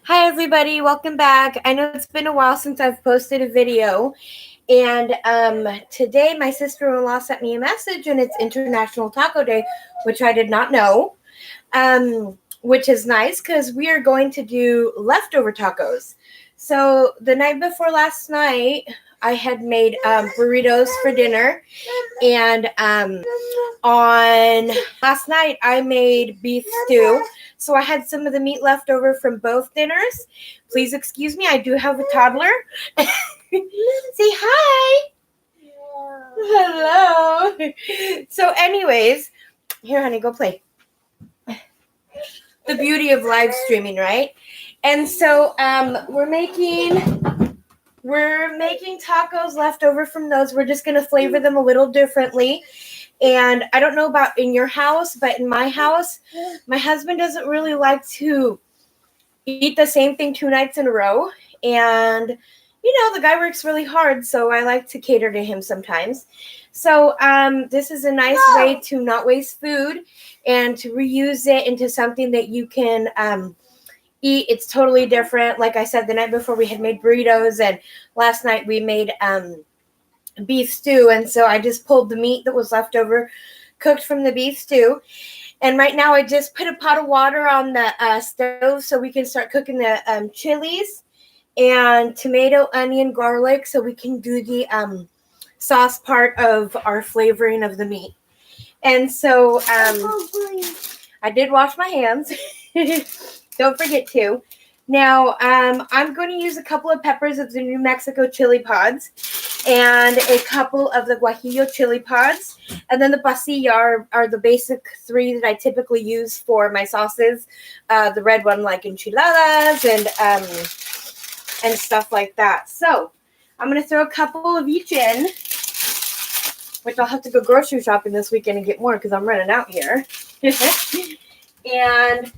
Hi everybody, welcome back. I know it's been a while since I've posted a video, and today my sister-in-law sent me a message, and it's International Taco Day, which I did not know, which is nice because we are going to do leftover tacos. So the night before last night, I had made burritos for dinner, and on last night I made beef stew. So I had some of the meat left over from both dinners. Please excuse me, I do have a toddler. Say hi. Hello. So anyways, here honey, go play. The beauty of live streaming, right? And so we're making tacos left over from those. We're just going to flavor them a little differently. And I don't know about in your house, but in my house, my husband doesn't really like to eat the same thing 2 nights in a row. And, the guy works really hard, so I like to cater to him sometimes. So this is a nice way to not waste food and to reuse it into something that you can eat. It's totally different. Like I said, the night before we had made burritos, and last night we made beef stew, and so I just pulled the meat that was left over, cooked from the beef stew, and right now I just put a pot of water on the stove so we can start cooking the chilies and tomato, onion, garlic, so we can do the sauce part of our flavoring of the meat. And so I did wash my hands. Don't forget to. Now, I'm going to use a couple of peppers of the New Mexico chili pods and a couple of the Guajillo chili pods. And then the pasilla are the basic 3 that I typically use for my sauces. The red one like enchiladas and stuff like that. So I'm going to throw a couple of each in, which I'll have to go grocery shopping this weekend and get more because I'm running out here. And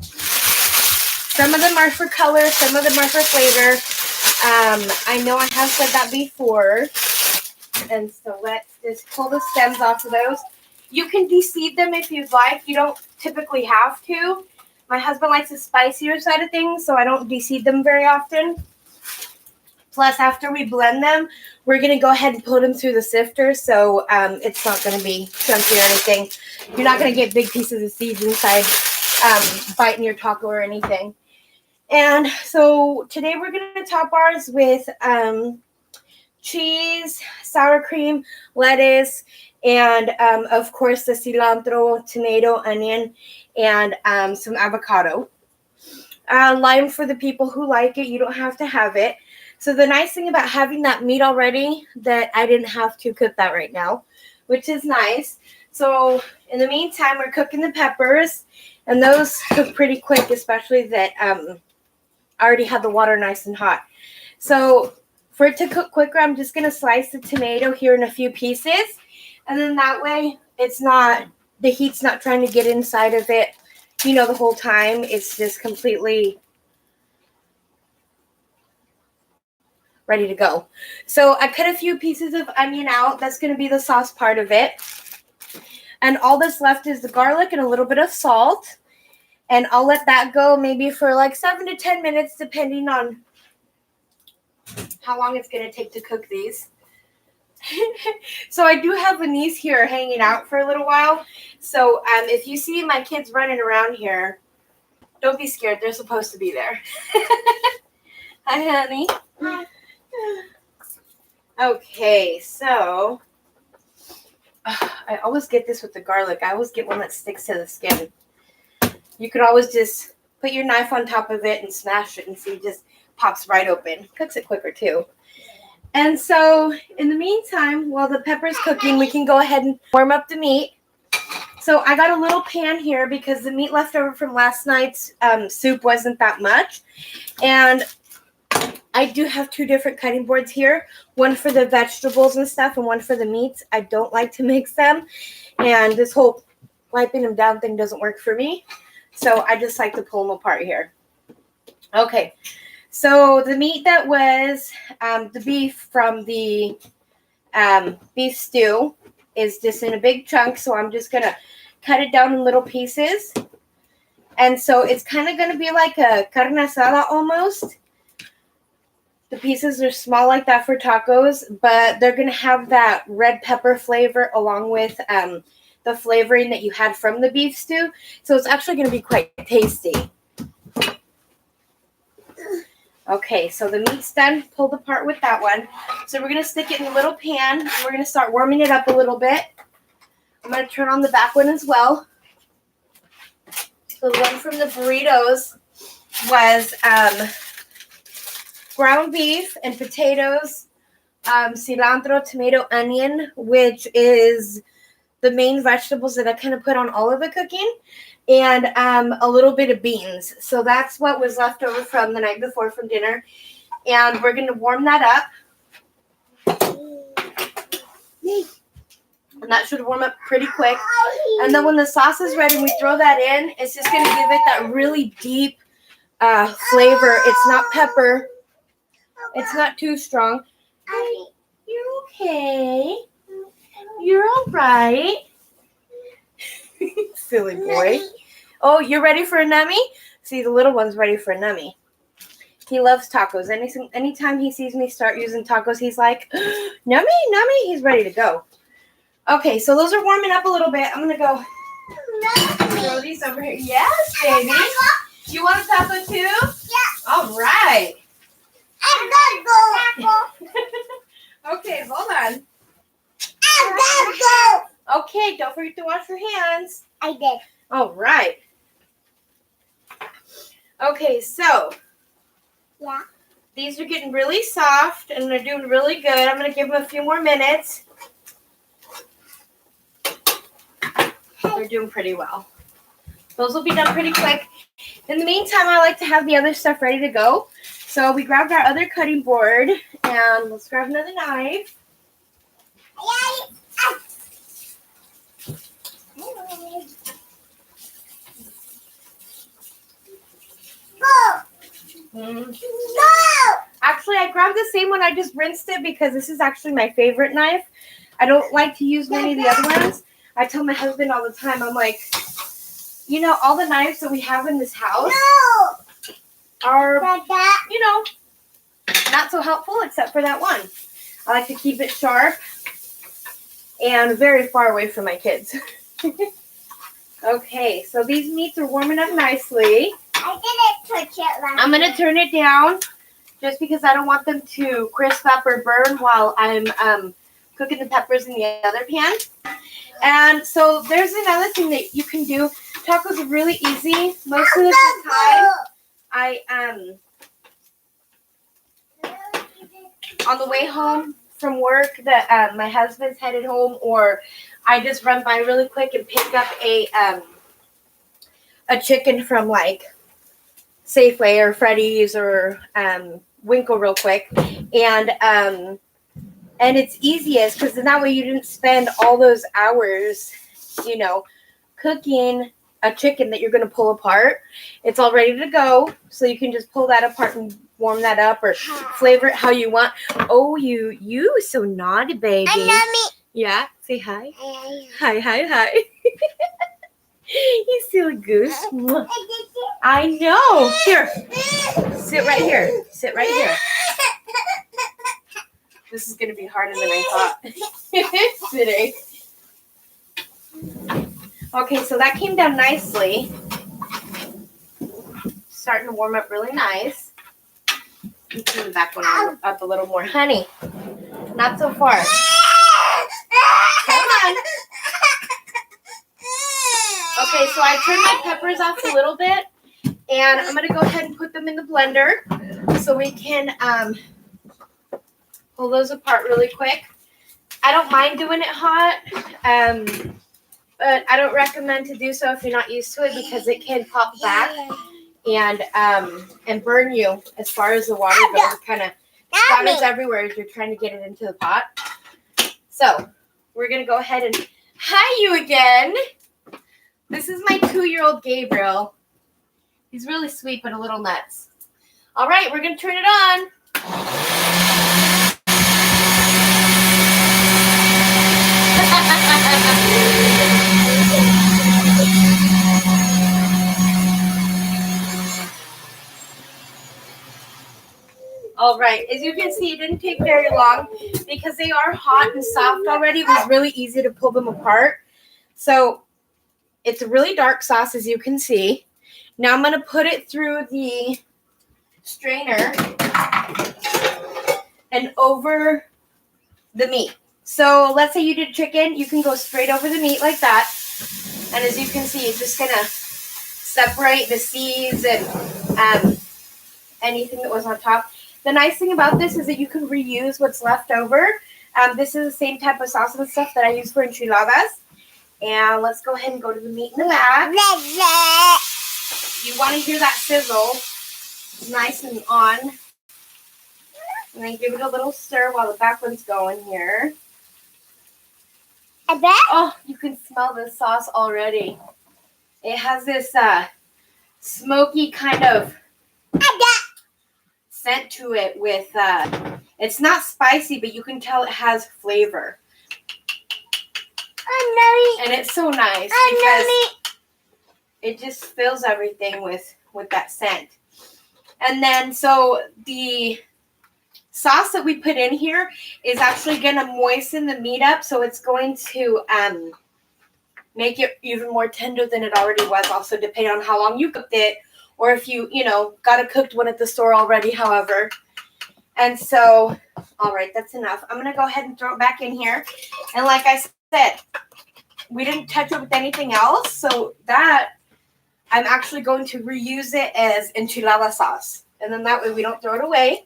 some of them are for color, some of them are for flavor. I know I have said that before. And so let's just pull the stems off of those. You can de-seed them if you'd like. You don't typically have to. My husband likes the spicier side of things, so I don't de-seed them very often. Plus, after we blend them, we're going to go ahead and put them through the sifter, so it's not going to be chunky or anything. You're not going to get big pieces of seeds inside biting your taco or anything. And so today we're going to top ours with cheese, sour cream, lettuce, and of course the cilantro, tomato, onion, and some avocado. Lime for the people who like it. You don't have to have it. So the nice thing about having that meat already, that I didn't have to cook that right now, which is nice. So in the meantime, we're cooking the peppers, and those cook pretty quick, especially that I already had the water nice and hot. So for it to cook quicker, I'm just going to slice the tomato here in a few pieces, and then that way the heat's not trying to get inside of it, the whole time. It's just completely ready to go. So I cut a few pieces of onion out. That's going to be the sauce part of it. And all that's left is the garlic and a little bit of salt. And I'll let that go maybe for like 7 to 10 minutes, depending on how long it's going to take to cook these. So I do have Anise here hanging out for a little while. So if you see my kids running around here, don't be scared. They're supposed to be there. Hi, honey. Hi. Okay, so I always get this with the garlic. I always get one that sticks to the skin. You could always just put your knife on top of it and smash it and see it just pops right open. Cooks it quicker too. And so in the meantime, while the pepper's cooking, we can go ahead and warm up the meat. So I got a little pan here because the meat left over from last night's soup wasn't that much. And I do have 2 different cutting boards here, one for the vegetables and stuff and one for the meats. I don't like to mix them, and this whole wiping them down thing doesn't work for me, so I just like to pull them apart here. Okay, so the meat that was the beef from the beef stew is just in a big chunk, so I'm just going to cut it down in little pieces. And so it's kind of going to be like a carne asada almost. The pieces are small like that for tacos, but they're going to have that red pepper flavor along with the flavoring that you had from the beef stew. So it's actually going to be quite tasty. Okay, so the meat's done, pulled apart with that one. So we're going to stick it in a little pan. And we're going to start warming it up a little bit. I'm going to turn on the back one as well. So the one from the burritos was ground beef and potatoes, cilantro, tomato, onion, which is the main vegetables that I kind of put on all of the cooking, and a little bit of beans. So that's what was left over from the night before from dinner. And we're going to warm that up. And that should warm up pretty quick. And then when the sauce is ready and we throw that in, it's just going to give it that really deep flavor. It's not pepper. It's not too strong. You're okay. You're all right. Silly boy. Oh, you're ready for a nummy? See, the little one's ready for a nummy. He loves tacos. Anytime he sees me start using tacos, he's like, nummy, nummy. He's ready to go. Okay, so those are warming up a little bit. I'm going to go throw these over here. Yes, baby. You want a taco too? Yeah. All right. Okay, hold on. Okay, don't forget to wash your hands. I did. All right. Okay, so. Yeah. These are getting really soft and they're doing really good. I'm going to give them a few more minutes. They're doing pretty well. Those will be done pretty quick. In the meantime, I like to have the other stuff ready to go. So we grabbed our other cutting board and let's grab another knife. Actually, I grabbed the same one. I just rinsed it because this is actually my favorite knife. I don't like to use many of the other ones. I tell my husband all the time, I'm like, you know, all the knives that we have in this house are, you know, not so helpful except for that one. I like to keep it sharp and very far away from my kids. Okay, so these meats are warming up nicely. I didn't touch it last I'm going to turn it down just because I don't want them to crisp up or burn while I'm cooking the peppers in the other pan. And so there's another thing that you can do. Tacos are really easy. Most of the time, on the way home from work, that my husband's headed home, or I just run by really quick and pick up a chicken from like Safeway or Freddy's or Winkle real quick, and it's easiest because then that way you didn't spend all those hours, you know, cooking a chicken that you're going to pull apart. It's all ready to go, so you can just pull that apart and warm that up or flavor it how you want. Oh, you so naughty, baby. I love Yeah, say hi. it. Hi. You silly goose. I know. Here, sit right here. Sit right here. This is going to be harder than I thought today. Okay, so that came down nicely. Starting to warm up really nice. You turn the back one up a little more. Honey, not so far. Come on. Okay, so I turned my peppers off a little bit. And I'm going to go ahead and put them in the blender so we can pull those apart really quick. I don't mind doing it hot, but I don't recommend to do so if you're not used to it because it can pop back and burn you as far as the water goes. It kind of splatters everywhere as you're trying to get it into the pot. So we're going to go ahead and hi you again. This is my 2-year-old Gabriel. He's really sweet but a little nuts. All right, we're going to turn it on. All right, as you can see, it didn't take very long because they are hot and soft already. It was really easy to pull them apart. So it's a really dark sauce, as you can see. Now I'm going to put it through the strainer and over the meat. So let's say you did chicken, you can go straight over the meat like that. And as you can see, it's just going to separate the seeds and anything that was on top. The nice thing about this is that you can reuse what's left over. This is the same type of sauce and stuff that I use for enchiladas. And let's go ahead and go to the meat in the back. You want to hear that sizzle nice and on. And then give it a little stir while the back one's going here. Oh, you can smell the sauce already. It has this smoky kind of scent to it with, it's not spicy, but you can tell it has flavor. And it's so nice because it just fills everything with that scent. And then, so the sauce that we put in here is actually going to moisten the meat up, so it's going to make it even more tender than it already was, also depending on how long you cooked it, or if you got a cooked one at the store already, however. And so, all right, that's enough. I'm going to go ahead and throw it back in here. And like I said, we didn't touch it with anything else, so that I'm actually going to reuse it as enchilada sauce. And then that way we don't throw it away.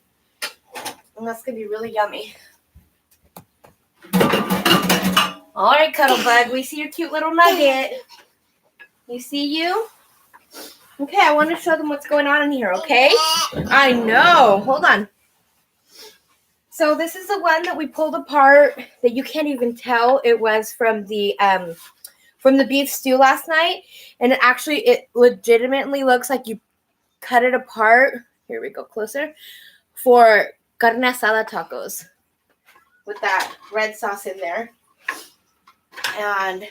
And that's going to be really yummy. All right, Cuddlebug, we see your cute little nugget. You see you? Okay, I want to show them what's going on in here, okay? I know. Hold on. So this is the one that we pulled apart that you can't even tell it was from the beef stew last night. And it legitimately looks like you cut it apart. Here we go, closer. For carne asada tacos with that red sauce in there. And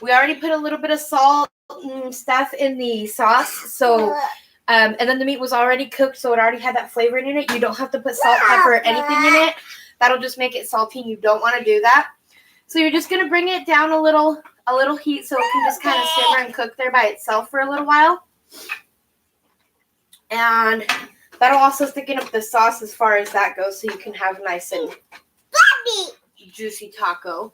we already put a little bit of salt and stuff in the sauce. So, and then the meat was already cooked, so it already had that flavor in it. You don't have to put salt, pepper, or anything in it. That'll just make it salty, and you don't want to do that. So you're just going to bring it down a little heat so it can just kind of simmer and cook there by itself for a little while. And that'll also thicken up the sauce as far as that goes, so you can have a nice and juicy taco.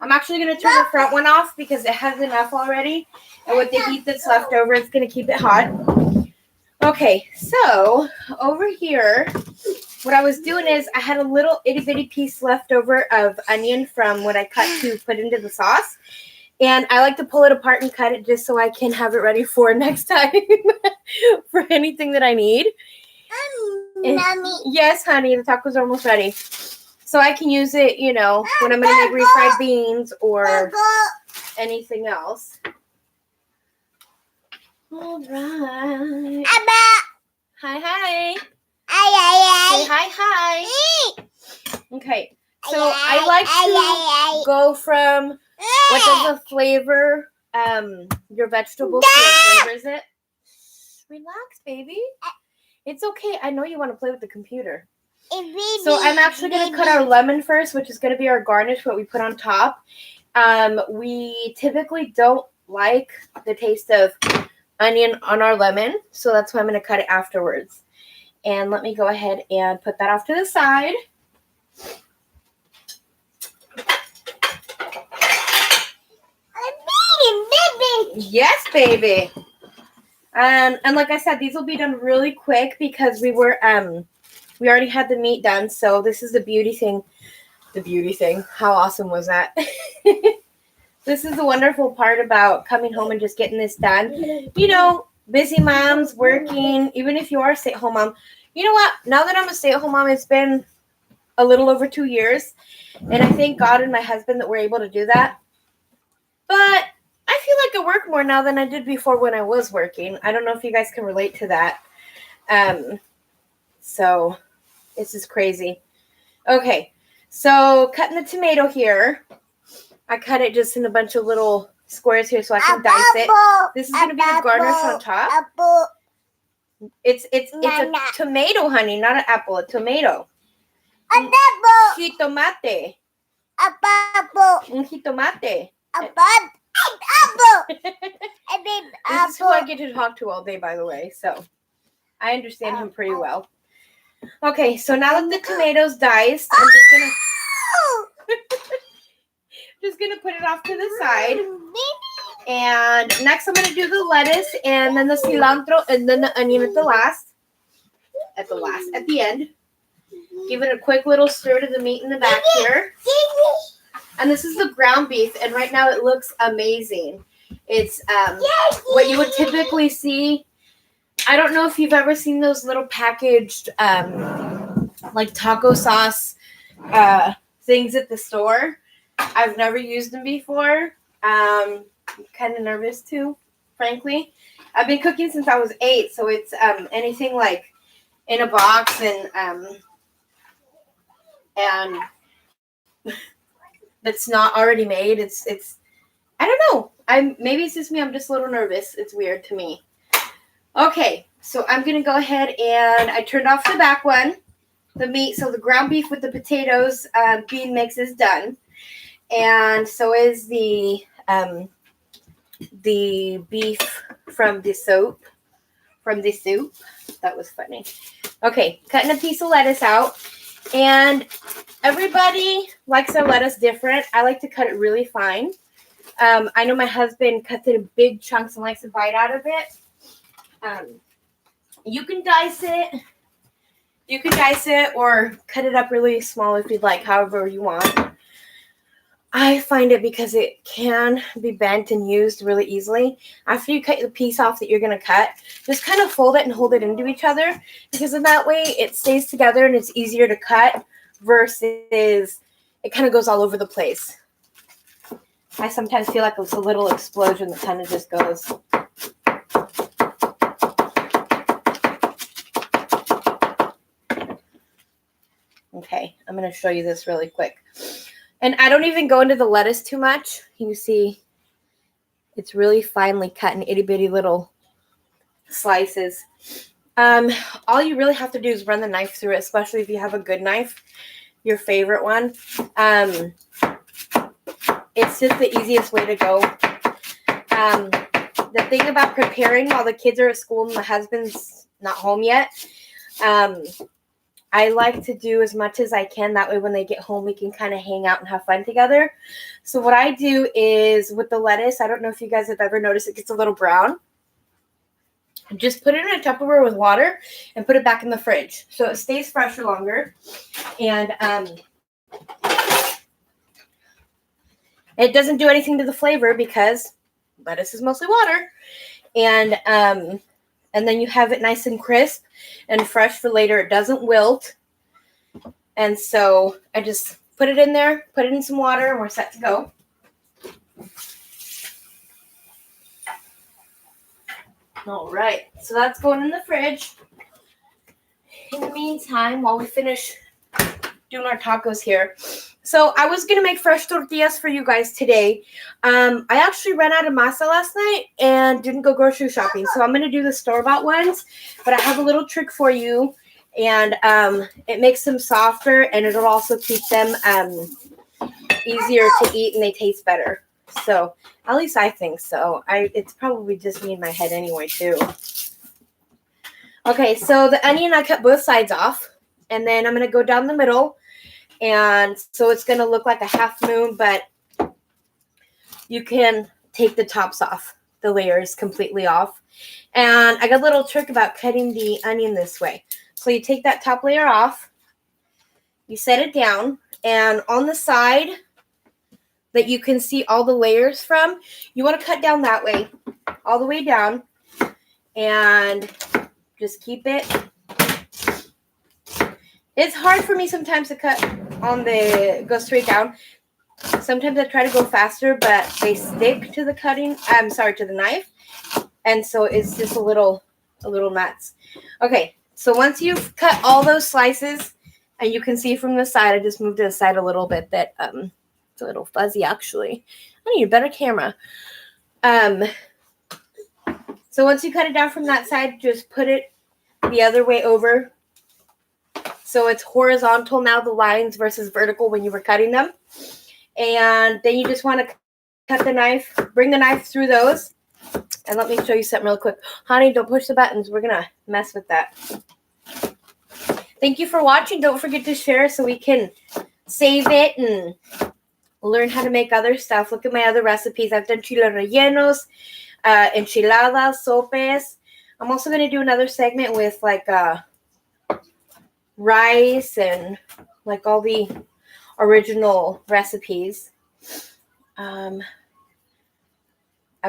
I'm actually going to turn the front one off because it has enough already. And with the heat that's left over, it's going to keep it hot. Okay, so over here, what I was doing is I had a little itty bitty piece left over of onion from what I cut to put into the sauce. And I like to pull it apart and cut it just so I can have it ready for next time for anything that I need. Yes, honey, the tacos are almost ready. So I can use it, when I'm going to make refried beans or anything else. All right. Hi. Say hi. Okay. So I like to go from what does the flavor, your vegetables flavors it. Relax, baby. It's okay. I know you want to play with the computer. So I'm actually going to cut our lemon first, which is going to be our garnish, what we put on top. We typically don't like the taste of onion on our lemon, so that's why I'm going to cut it afterwards. And let me go ahead and put that off to the side. Yes, baby. And like I said, these will be done really quick because we already had the meat done. So this is the beauty thing. The beauty thing. How awesome was that? This is the wonderful part about coming home and just getting this done. Busy moms working, even if you are a stay-at-home mom. You know what? Now that I'm a stay-at-home mom, it's been a little over 2 years. And I thank God and my husband that we're able to do that. But I feel like I work more now than I did before when I was working. I don't know if you guys can relate to that. So this is crazy. Okay, so cutting the tomato here. I cut it just in a bunch of little squares here so I can dice it. This is going to be the garnish on top. It's a tomato, honey, not an apple. A tomato. A double. Jitomate. A bubble. Un jitomate. A bud. An apple. A big This is who I apple. get to talk to all day, by the way. So I understand him pretty well. Okay, so now that the tomatoes diced, I'm just gonna put it off to the side. And next I'm gonna do the lettuce and then the cilantro and then the onion at the end. Give it a quick little stir to the meat in the back here. And this is the ground beef, and right now it looks amazing. It's what you would typically see. I don't know if you've ever seen those little packaged like taco sauce things at the store. I've never used them before. I'm kind of nervous too, frankly. I've been cooking since I was 8, so it's anything like in a box and that's not already made. It's I don't know. Maybe it's just me. I'm just a little nervous. It's weird to me. Okay, so I'm gonna go ahead and I turned off the back one, the meat. So the ground beef with the potatoes bean mix is done, and so is the beef from the soup. That was funny. Okay, cutting a piece of lettuce out. And everybody likes their lettuce different. I like to cut it really fine. I know my husband cuts it in big chunks and likes to bite out of it. You can dice it. You can dice it or cut it up really small if you'd like, however you want. I find it because it can be bent and used really easily. After you cut the piece off that you're going to cut, just kind of fold it and hold it into each other, because in that way it stays together and it's easier to cut versus it kind of goes all over the place. I sometimes feel like it's a little explosion that kind of just goes. Okay, I'm going to show you this really quick. And I don't even go into the lettuce too much. You see, it's really finely cut in itty bitty little slices. All you really have to do is run the knife through it, especially if you have a good knife, your favorite one. It's just the easiest way to go. The thing about preparing while the kids are at school and my husband's not home yet, I like to do as much as I can. That way when they get home, we can kind of hang out and have fun together. So what I do is with the lettuce, I don't know if you guys have ever noticed it gets a little brown. Just put it in a Tupperware with water and put it back in the fridge so it stays fresher longer. And it doesn't do anything to the flavor because lettuce is mostly water. And then you have it nice and crisp and fresh for later. It doesn't wilt. And so I just put it in there, put it in some water, and we're set to go. All right, so that's going in the fridge. In the meantime, while we finish doing our tacos here. So I was going to make fresh tortillas for you guys today. I actually ran out of masa last night and didn't go grocery shopping. So I'm going to do the store-bought ones. But I have a little trick for you. And it makes them softer. And it'll also keep them easier to eat and they taste better. So at least I think so. It's probably just me in my head anyway too. Okay, so the onion, I cut both sides off. And then I'm going to go down the middle. And so it's going to look like a half moon, but you can take the tops off, the layers completely off. And I got a little trick about cutting the onion this way. So you take that top layer off, you set it down, and on the side that you can see all the layers from, you want to cut down that way, all the way down, and just keep it. It's hard for me sometimes to cut go straight down. Sometimes I try to go faster, but they stick to the to the knife. And so it's just a little nuts. Okay, so once you've cut all those slices, and you can see from the side, I just moved it aside a little bit that it's a little fuzzy actually. I need a better camera. So once you cut it down from that side, just put it the other way over. So it's horizontal now, the lines versus vertical when you were cutting them. And then you just want to cut the knife, bring the knife through those. And let me show you something real quick. Honey, don't push the buttons. We're going to mess with that. Thank you for watching. Don't forget to share so we can save it and learn how to make other stuff. Look at my other recipes. I've done chile rellenos, enchiladas, sopes. I'm also going to do another segment with like rice and like all the original recipes. I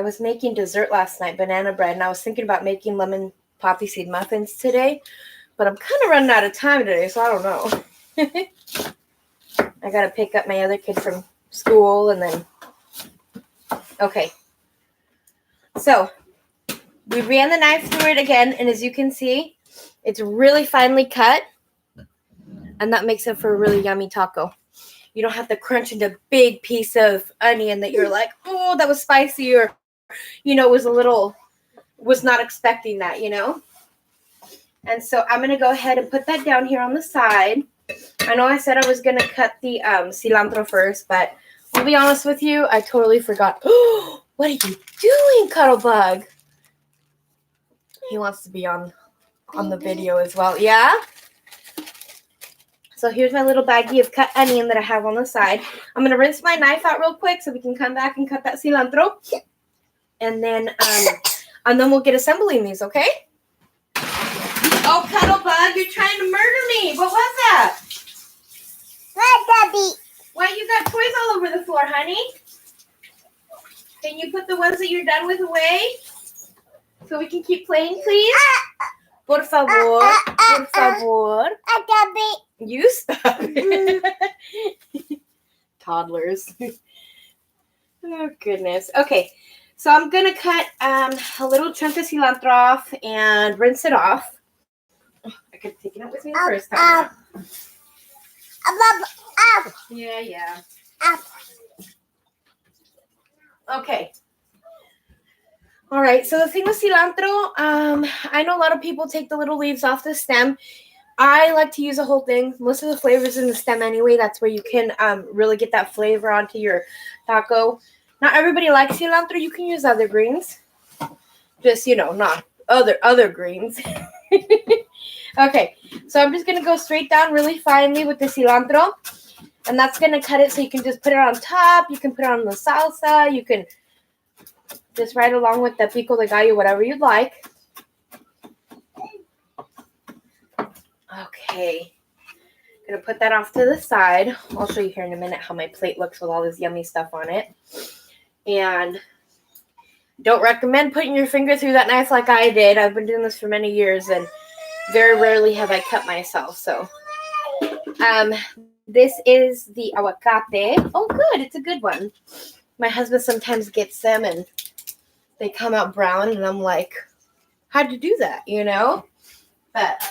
was making dessert last night, banana bread, and I was thinking about making lemon poppy seed muffins today, but I'm kind of running out of time today, so I don't know. I got to pick up my other kid from school, and then, okay. So, we ran the knife through it again, and as you can see, it's really finely cut, and that makes it for a really yummy taco. You don't have to crunch into a big piece of onion that you're like, oh, that was spicy, or, was not expecting that, And so I'm going to go ahead and put that down here on the side. I know I said I was going to cut the cilantro first, but I'll be honest with you, I totally forgot. Oh, what are you doing, Cuddlebug? He wants to be on the video as well. Yeah? So here's my little baggie of cut onion that I have on the side. I'm going to rinse my knife out real quick so we can come back and cut that cilantro. And then we'll get assembling these, okay? Oh, Cuddlebug, you're trying to murder me. What was that? What, Daddy? Why you got toys all over the floor, honey? Can you put the ones that you're done with away? So we can keep playing, please? Por favor. Por favor. Daddy. You stop it. Toddlers. Oh, goodness. Okay. So I'm going to cut a little chunk of cilantro off and rinse it off. Oh, I could have taken it with me the first time. Yeah. Okay. All right. So the thing with cilantro, I know a lot of people take the little leaves off the stem. I like to use the whole thing. Most of the flavors in the stem anyway. That's where you can really get that flavor onto your taco. Not everybody likes cilantro. You can use other greens. Just, not other greens. Okay, so I'm just going to go straight down really finely with the cilantro. And that's going to cut it so you can just put it on top. You can put it on the salsa. You can just right along with the pico de gallo, whatever you'd like. Okay. I'm going to put that off to the side. I'll show you here in a minute how my plate looks with all this yummy stuff on it. And don't recommend putting your finger through that knife like I did. I've been doing this for many years, and very rarely have I cut myself. So, this is the aguacate. Oh, good. It's a good one. My husband sometimes gets them, and they come out brown, and I'm like, how'd you do that, But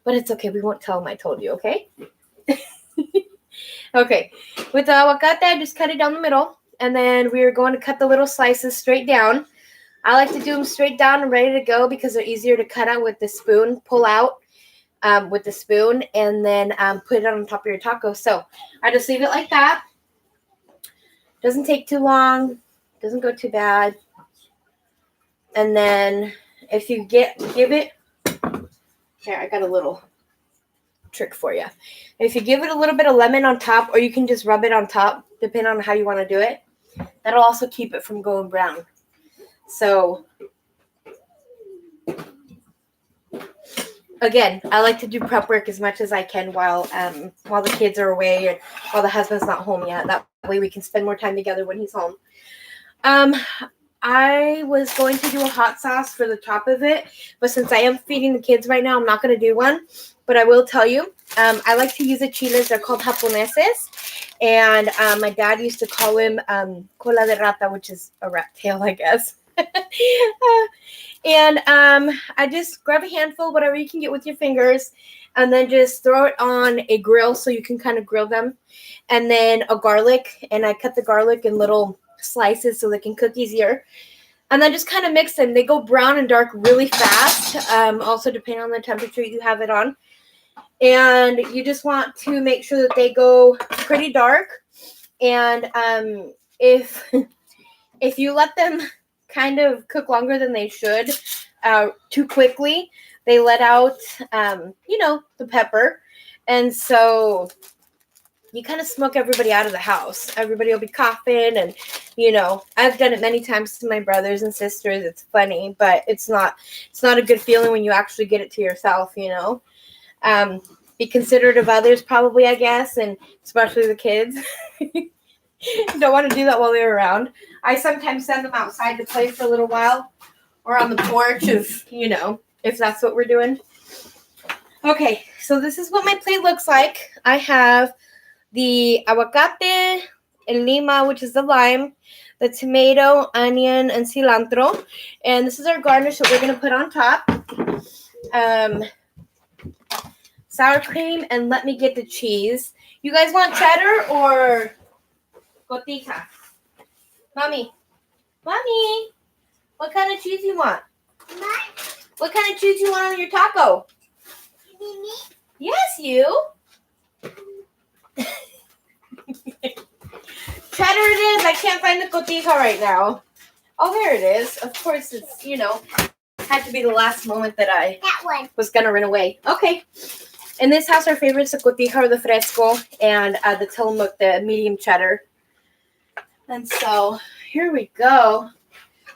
it's okay. We won't tell him I told you, okay? Okay. With the aguacate, I just cut it down the middle. And then we're going to cut the little slices straight down. I like to do them straight down and ready to go because they're easier to cut out with the spoon. Pull out with the spoon and then put it on top of your taco. So I just leave it like that. Doesn't take too long. Doesn't go too bad. And then if you give it... Here, I got a little trick for you. If you give it a little bit of lemon on top, or you can just rub it on top, depending on how you want to do it, that'll also keep it from going brown. So, again, I like to do prep work as much as I can while the kids are away and while the husband's not home yet. That way we can spend more time together when he's home. I was going to do a hot sauce for the top of it, but since I am feeding the kids right now, I'm not going to do one. But I will tell you, I like to use the chiles. They're called japoneses. And my dad used to call him cola de rata, which is a rat tail, I guess. And I just grab a handful, whatever you can get with your fingers, and then just throw it on a grill so you can kind of grill them. And then a garlic, and I cut the garlic in little slices so they can cook easier. And then just kind of mix them. They go brown and dark really fast, also depending on the temperature you have it on. And you just want to make sure that they go pretty dark. And if you let them kind of cook longer than they should, too quickly, they let out, the pepper. And so you kind of smoke everybody out of the house. Everybody will be coughing, and I've done it many times to my brothers and sisters. It's funny, but it's not a good feeling when you actually get it to yourself. Be considerate of others, probably, I guess, and especially the kids. Don't want to do that while they're around. I sometimes send them outside to play for a little while, or on the porch if that's what we're doing. Okay, so this is what my plate looks like. I have the aguacate, el lima, which is the lime, the tomato, onion, and cilantro. And this is our garnish that we're going to put on top. Sour cream, and let me get the cheese. You guys want cheddar or cotija? Mommy, what kind of cheese you want? What kind of cheese you want on your taco? Me? Yes, you. Cheddar it is. I can't find the cotija right now. Oh, there it is. Of course, it's, had to be the last moment that I was going to run away. Okay. In this house, our favorites, the cotija or the fresco, and the Tillamook, the medium cheddar. And so, here we go.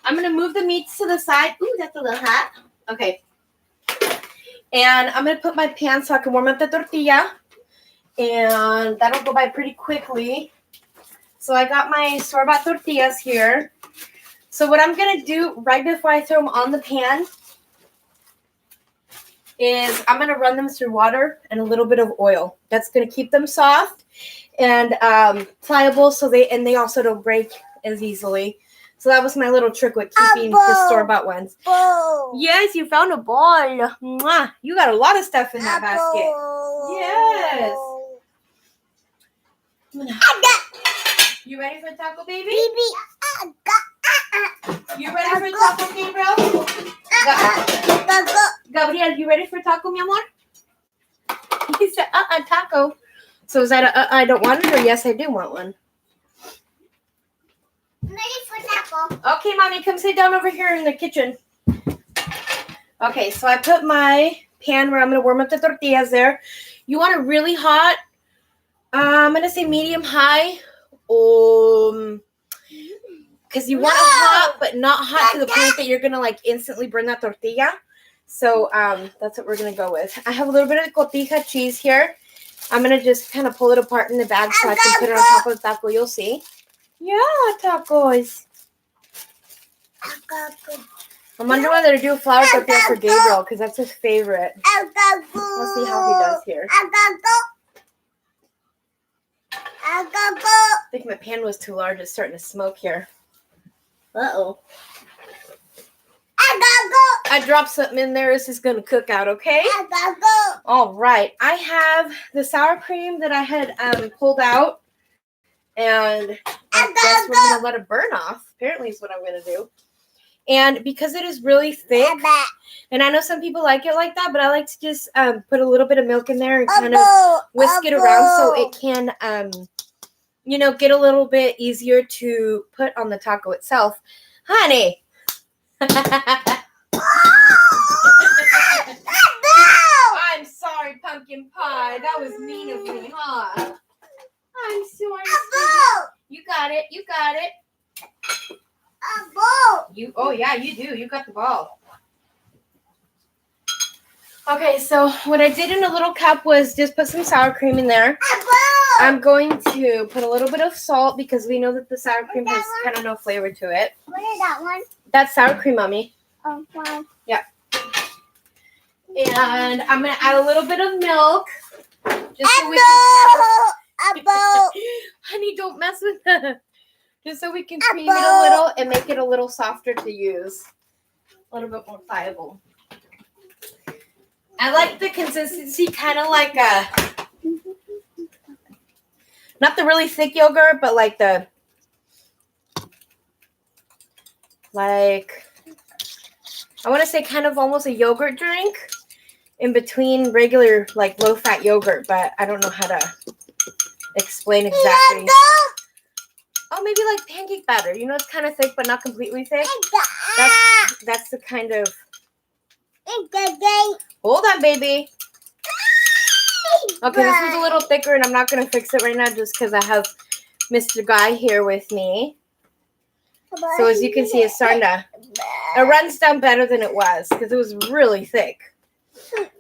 I'm going to move the meats to the side. Ooh, that's a little hot. Okay. And I'm going to put my pan so I can warm up the tortilla. And that'll go by pretty quickly. So I got my store-bought tortillas here. So what I'm going to do right before I throw them on the pan is I'm going to run them through water and a little bit of oil. That's going to keep them soft and pliable, so they also don't break as easily. So that was my little trick with keeping the store-bought ones. Yes, you found a ball. Mwah. You got a lot of stuff in that basket. Yes. You ready for taco, baby? You ready for taco, Gabriel? Gabriel, you ready for taco, mi amor? He said, taco. So is that I don't want it, or yes, I do want one? I'm ready for taco. Okay, Mommy, come sit down over here in the kitchen. Okay, so I put my pan where I'm going to warm up the tortillas there. You want it really hot. I'm going to say medium high. Because you want it hot, but not hot to the point that you're going to instantly burn that tortilla. So that's what we're going to go with. I have a little bit of cotija cheese here. I'm going to just kind of pull it apart in the bag so I can put it on top of the taco. You'll see. Yeah, tacos. I'm wondering whether to do a flour tortilla for Gabriel because that's his favorite. Let's see how he does here. I think my pan was too large. It's starting to smoke here. Uh-oh. I dropped something in there. This is going to cook out, okay? All right. I have the sour cream that I had pulled out. And I guess we're going to let it burn off. Apparently is what I'm going to do. And because it is really thick, and I know some people like it like that, but I like to just put a little bit of milk in there and kind of whisk it around so it can, get a little bit easier to put on the taco itself. Honey. I'm sorry, pumpkin pie. That was mean of me, huh? I'm sorry. You got it. Oh yeah, you do. You got the ball. Okay, so what I did in a little cup was just put some sour cream in there. I'm going to put a little bit of salt because we know that the sour cream has kind of no flavor to it. What is that one? That's sour cream, Mommy. Oh, wow. Yeah. And I'm going to add a little bit of milk. Just so we can Honey, don't mess with that. Just so we can cream it a little and make it a little softer to use. A little bit more pliable. I like the consistency kind of like not the really thick yogurt, but like the like, I want to say kind of almost a yogurt drink in between regular, like, low-fat yogurt, but I don't know how to explain exactly. Oh, maybe like pancake batter. You know, it's kind of thick, but not completely thick. That's the kind of... Hold on, baby. Okay, this one's a little thicker, and I'm not going to fix it right now just because I have Mr. Guy here with me. So as you can see, it's starting to... It runs down better than it was because it was really thick.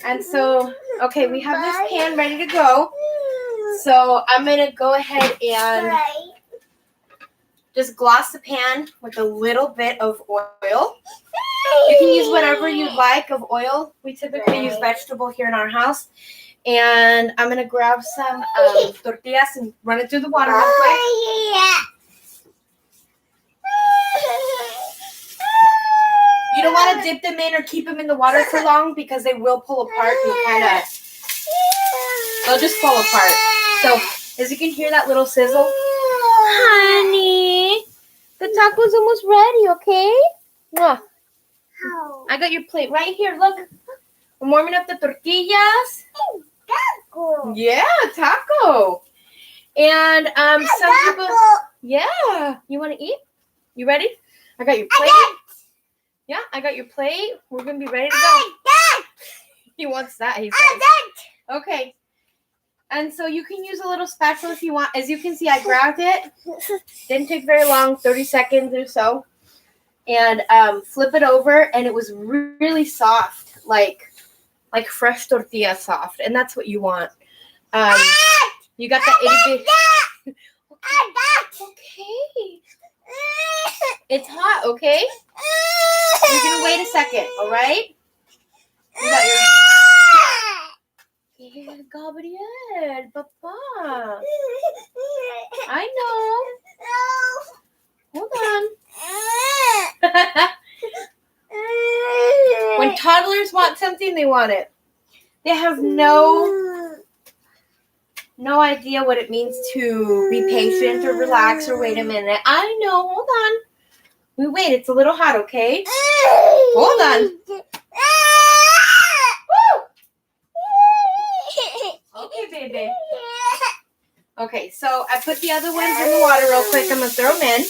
And so, okay, we have this pan ready to go. So I'm going to go ahead and just gloss the pan with a little bit of oil. You can use whatever you like of oil. We typically use vegetable here in our house. And I'm going to grab some tortillas and run it through the water real quick. You don't want to dip them in or keep them in the water for long because they will pull apart and they'll just fall apart. So, as you can hear that little sizzle. Honey, the taco's almost ready, okay? Mwah. I got your plate right here. Look, I'm warming up the tortillas. Yeah, taco. And some people. Yeah, you want to eat? You ready? I got your plate. Yeah, I got your plate. We're gonna be ready to go. He wants that. He says. Okay. And so you can use a little spatula if you want. As you can see, I grabbed it. Didn't take very long, 30 seconds or so. And flip it over, and it was really soft, like fresh tortilla soft. And that's what you want. You got that itty bitty. Okay. It's hot, okay? You're going to wait a second, all right? You got your... Yeah, Gabriel, Papa. I know. Hold on. When toddlers want something, they want it. They have no idea what it means to be patient or relax or wait a minute. I know. Hold on. We wait. It's a little hot, okay? Hold on. Okay, baby. Okay, so I put the other ones in the water real quick. I'm going to throw them in.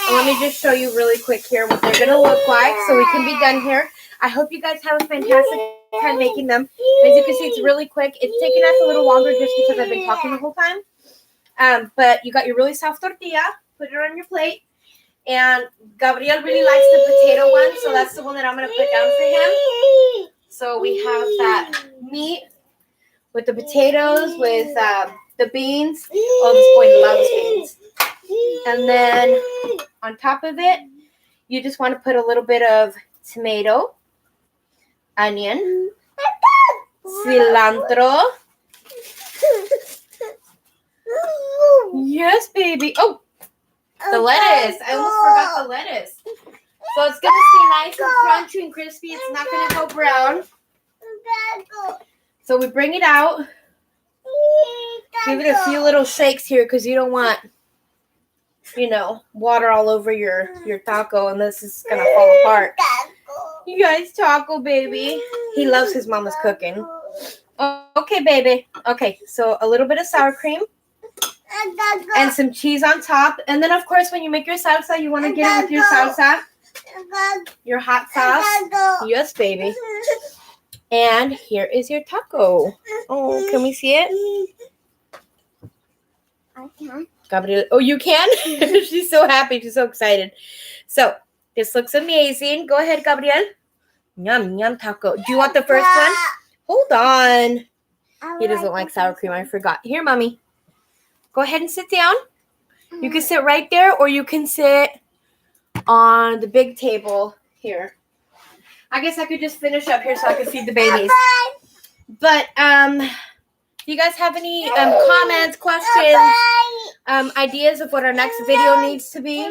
And let me just show you really quick here what they're going to look like so we can be done here. I hope you guys have a fantastic time making them. As you can see, it's really quick. It's taking us a little longer just because I've been talking the whole time. But you got your really soft tortilla. Put it on your plate. And Gabriel really likes the potato one, so that's the one that I'm going to put down for him. So we have that meat with the potatoes, with the beans. Oh, this boy loves beans. And then on top of it, you just want to put a little bit of tomato, onion, cilantro. Yes, baby. Oh, the lettuce. I almost forgot the lettuce. So it's going to stay nice and crunchy and crispy. It's not going to go brown. So we bring it out. Give it a few little shakes here because you don't want, water all over your taco and this is going to fall apart. You guys, taco, baby. He loves his mama's cooking. Okay, baby. Okay, so a little bit of sour cream. And some cheese on top. And then, of course, when you make your salsa, you want to get it with your salsa. Your hot sauce. Yes, baby. And here is your taco. Oh, can we see it? I can. Gabriel. Oh, you can? She's so happy. She's so excited. So, this looks amazing. Go ahead, Gabriel. Yum, yum, taco. Do you want the first one? Hold on. He doesn't like sour cream. I forgot. Here, Mommy. Go ahead and sit down. You can sit right there or you can sit on the big table here. I guess I could just finish up here so I could feed the babies. But do you guys have any comments, questions, ideas of what our next video needs to be?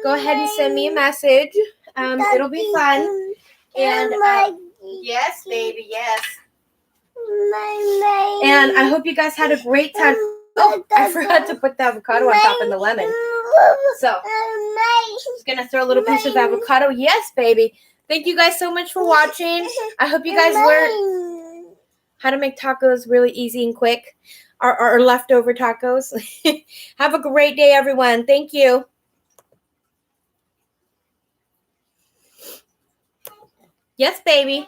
Go ahead and send me a message. It'll be fun. And yes, baby, yes. And I hope you guys had a great time. Oh, I forgot to put the avocado on top and the lemon. So, just going to throw a little piece of avocado. Yes, baby. Thank you guys so much for watching. I hope you guys learned how to make tacos really easy and quick. Our leftover tacos. Have a great day, everyone. Thank you. Yes, baby.